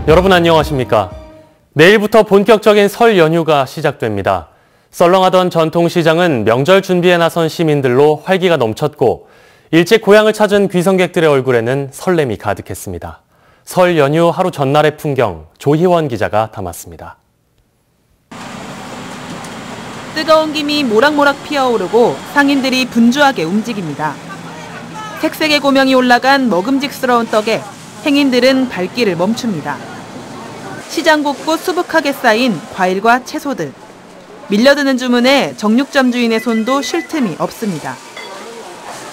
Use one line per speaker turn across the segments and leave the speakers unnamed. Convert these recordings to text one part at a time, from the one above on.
여러분 안녕하십니까? 내일부터 본격적인 설 연휴가 시작됩니다. 썰렁하던 전통시장은 명절 준비에 나선 시민들로 활기가 넘쳤고 일찍 고향을 찾은 귀성객들의 얼굴에는 설렘이 가득했습니다. 설 연휴 하루 전날의 풍경 조희원 기자가 담았습니다.
뜨거운 김이 모락모락 피어오르고 상인들이 분주하게 움직입니다. 색색의 고명이 올라간 먹음직스러운 떡에 행인들은 발길을 멈춥니다. 시장 곳곳 수북하게 쌓인 과일과 채소들. 밀려드는 주문에 정육점 주인의 손도 쉴 틈이 없습니다.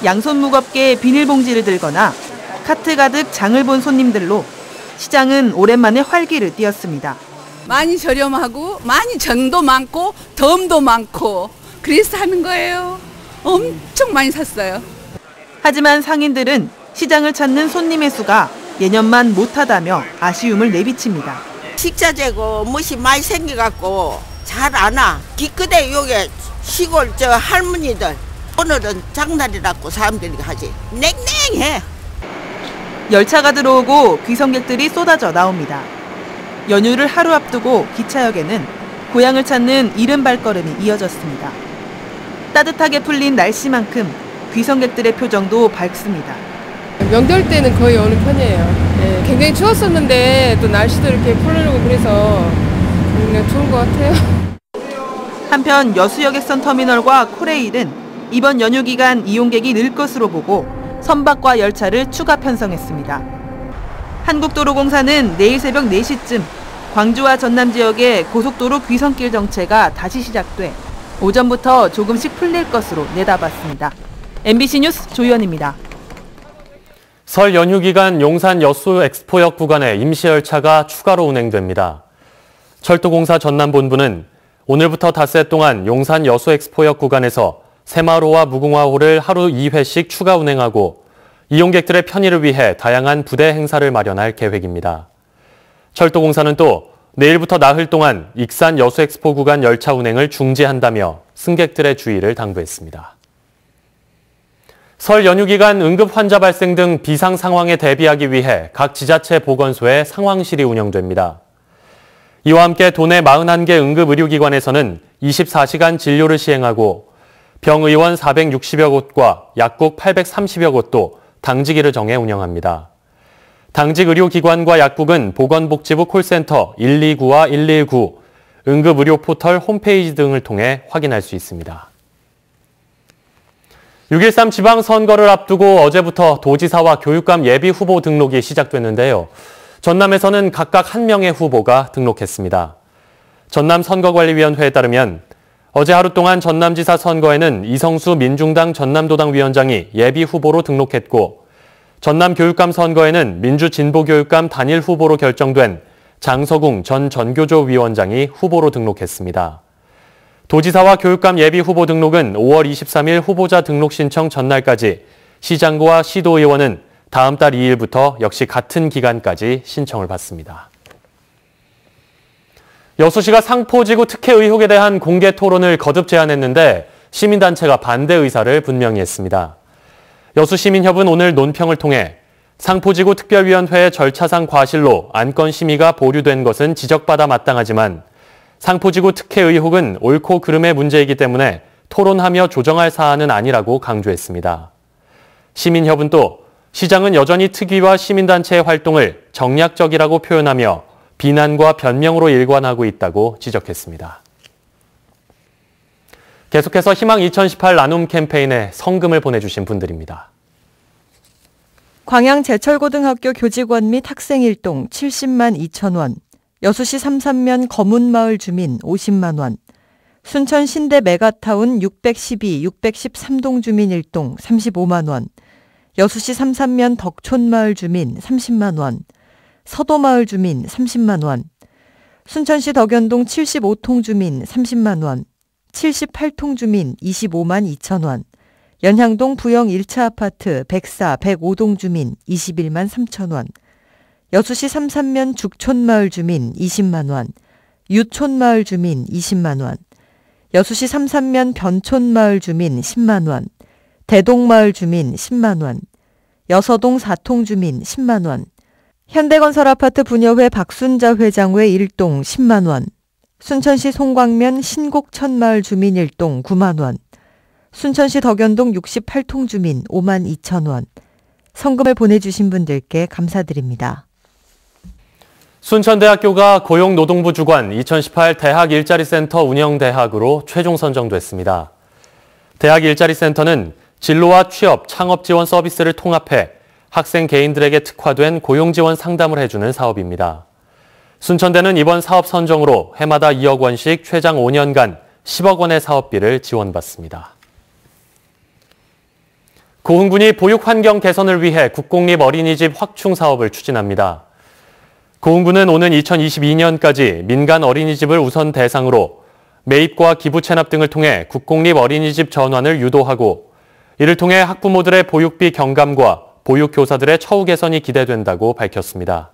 양손 무겁게 비닐봉지를 들거나 카트 가득 장을 본 손님들로 시장은 오랜만에 활기를 띠었습니다.
많이 저렴하고 많이 정도 많고 덤도 많고 그래서 하는 거예요. 엄청 많이 샀어요.
하지만 상인들은 시장을 찾는 손님의 수가 예년만 못하다며 아쉬움을 내비칩니다.
식자재고 무엇이 많이 생겨갖고 잘 안 와. 기껏해 요게 시골 저 할머니들 오늘은 장날이라고 사람들이 하지. 냉랭해.
열차가 들어오고 귀성객들이 쏟아져 나옵니다. 연휴를 하루 앞두고 기차역에는 고향을 찾는 이른 발걸음이 이어졌습니다. 따뜻하게 풀린 날씨만큼 귀성객들의 표정도 밝습니다.
명절 때는 거의 오는 편이에요. 네, 굉장히 추웠었는데 또 날씨도 이렇게 풀리고 그래서 그냥 좋은 것 같아요.
한편 여수여객선 터미널과 코레일은 이번 연휴 기간 이용객이 늘 것으로 보고 선박과 열차를 추가 편성했습니다. 한국도로공사는 내일 새벽 4시쯤 광주와 전남 지역의 고속도로 귀성길 정체가 다시 시작돼 오전부터 조금씩 풀릴 것으로 내다봤습니다. MBC 뉴스 조희원입니다.
설 연휴 기간 용산 여수 엑스포역 구간에 임시열차가 추가로 운행됩니다. 철도공사 전남본부는 오늘부터 닷새 동안 용산 여수 엑스포역 구간에서 새마을호와 무궁화호를 하루 2회씩 추가 운행하고 이용객들의 편의를 위해 다양한 부대 행사를 마련할 계획입니다. 철도공사는 또 내일부터 나흘 동안 익산 여수 엑스포 구간 열차 운행을 중지한다며 승객들의 주의를 당부했습니다. 설 연휴 기간 응급 환자 발생 등 비상 상황에 대비하기 위해 각 지자체 보건소에 상황실이 운영됩니다. 이와 함께 도내 41개 응급의료기관에서는 24시간 진료를 시행하고 병의원 460여 곳과 약국 830여 곳도 당직일을 정해 운영합니다. 당직 의료기관과 약국은 보건복지부 콜센터 129와 119, 응급의료 포털 홈페이지 등을 통해 확인할 수 있습니다. 6.13 지방선거를 앞두고 어제부터 도지사와 교육감 예비후보 등록이 시작됐는데요. 전남에서는 각각 1명의 후보가 등록했습니다. 전남선거관리위원회에 따르면 어제 하루 동안 전남지사 선거에는 이성수 민중당 전남도당 위원장이 예비후보로 등록했고 전남교육감 선거에는 민주진보교육감 단일 후보로 결정된 장서궁 전 전교조 위원장이 후보로 등록했습니다. 도지사와 교육감 예비후보 등록은 5월 23일 후보자 등록 신청 전날까지, 시장과 시도의원은 다음 달 2일부터 역시 같은 기간까지 신청을 받습니다. 여수시가 상포지구 특혜 의혹에 대한 공개 토론을 거듭 제안했는데 시민단체가 반대 의사를 분명히 했습니다. 여수시민협은 오늘 논평을 통해 상포지구 특별위원회의 절차상 과실로 안건 심의가 보류된 것은 지적받아 마땅하지만 상포지구 특혜 의혹은 옳고 그름의 문제이기 때문에 토론하며 조정할 사안은 아니라고 강조했습니다. 시민협은 또 시장은 여전히 특위와 시민단체의 활동을 정략적이라고 표현하며 비난과 변명으로 일관하고 있다고 지적했습니다. 계속해서 희망 2018 나눔 캠페인에 성금을 보내주신 분들입니다.
광양제철고등학교 교직원 및 학생 일동 70만 2천 원, 여수시 삼산면 거문마을 주민 50만 원, 순천 신대 메가타운 612, 613동 주민 일동 35만 원, 여수시 삼산면 덕촌마을 주민 30만 원, 서도마을 주민 30만 원, 순천시 덕연동 75통 주민 30만 원, 78통 주민 25만 2천 원, 연향동 부영 1차 아파트 104, 105동 주민 21만 3천 원, 여수시 삼산면 죽촌마을 주민 20만 원, 유촌마을 주민 20만 원, 여수시 삼산면 변촌마을 주민 10만 원, 대동마을 주민 10만 원, 여서동 4통 주민 10만 원, 현대건설 아파트 분여회 박순자 회장 외 1동 10만 원, 순천시 송광면 신곡천마을 주민 1동 9만 원, 순천시 덕연동 68통 주민 5만 2천 원. 성금을 보내주신 분들께 감사드립니다.
순천대학교가 고용노동부 주관 2018 대학 일자리센터 운영대학으로 최종 선정됐습니다. 대학 일자리센터는 진로와 취업, 창업 지원 서비스를 통합해 학생 개인들에게 특화된 고용지원 상담을 해주는 사업입니다. 순천대는 이번 사업 선정으로 해마다 2억 원씩 최장 5년간 10억 원의 사업비를 지원받습니다. 고흥군이 보육 환경 개선을 위해 국공립 어린이집 확충 사업을 추진합니다. 고흥군은 오는 2022년까지 민간 어린이집을 우선 대상으로 매입과 기부 체납 등을 통해 국공립 어린이집 전환을 유도하고 이를 통해 학부모들의 보육비 경감과 보육교사들의 처우 개선이 기대된다고 밝혔습니다.